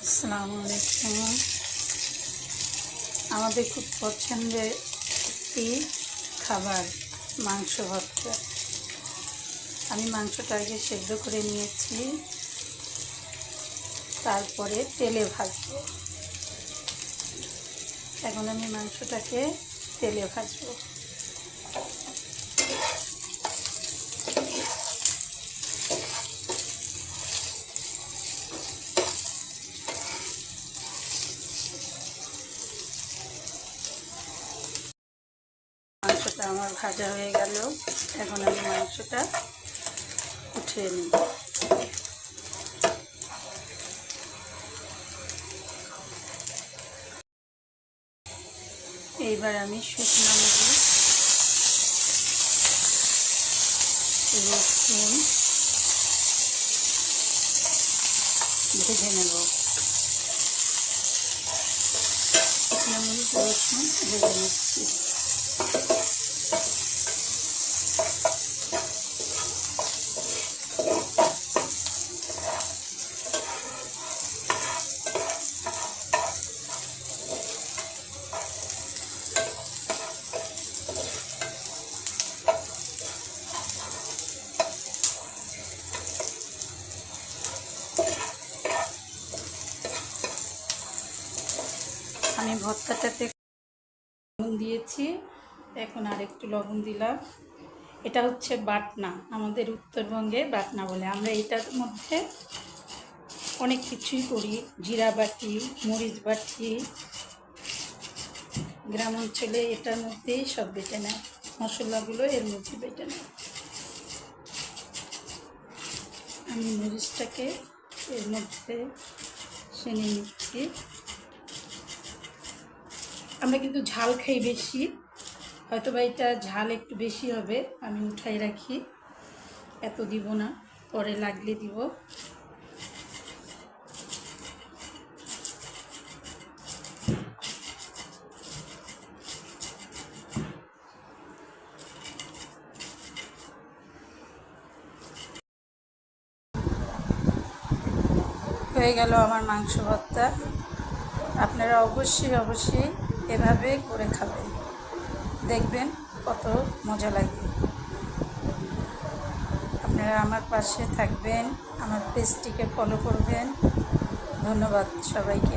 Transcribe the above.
আসসালামু আলাইকুম। আমাদের খুব পছন্দের একটি খাবার মাংস ভর্তা। আমি মাংসটা আগে সেদ্ধ করে নিয়েছি, তারপরে তেলে ভাজবো। এখন আমি মাংসটাকে তেলে ভাজবো। মাংসটা আমার ভাজা হয়ে গেল। এখন আমি মাংসটা উঠিয়ে নিব। এইবার আমি শুকনো মরিচ, রসুন ভেজে নেব। শুকনো মরিচ রসুন ভেজে নিচ্ছি। আমি ভর্তাটাতে লবণ দিয়েছি, এখন আর একটু লবণ দিলাম। এটা হচ্ছে বাটনা, আমাদের উত্তরবঙ্গে বাটনা বলে। আমরা এটার মধ্যে অনেক কিছুই করি, জিরা বাটি, মরিচ বাটি। গ্রাম অঞ্চলে এটার মধ্যেই সব বেটে নেয়, মশলাগুলো এর মধ্যে বেটে নেয়। আমি মরিচটাকে এর মধ্যে সেনে নিচ্ছি। আমরা কিন্তু ঝাল খাই বেশি, হয়তো বা এটা ঝাল একটু বেশি হবে। আমি উঠাই রাখি, এত দিব না, পরে লাগলে দিব। হয়ে গেল আমার মাংস ভর্তা। আপনারা অবশ্যই এভাবে করে খাবেন, দেখবেন কত মজা লাগে। আপনারা আমার পাশে থাকবেন, আমার পেজটিকে ফলো করবেন। ধন্যবাদ সবাইকে।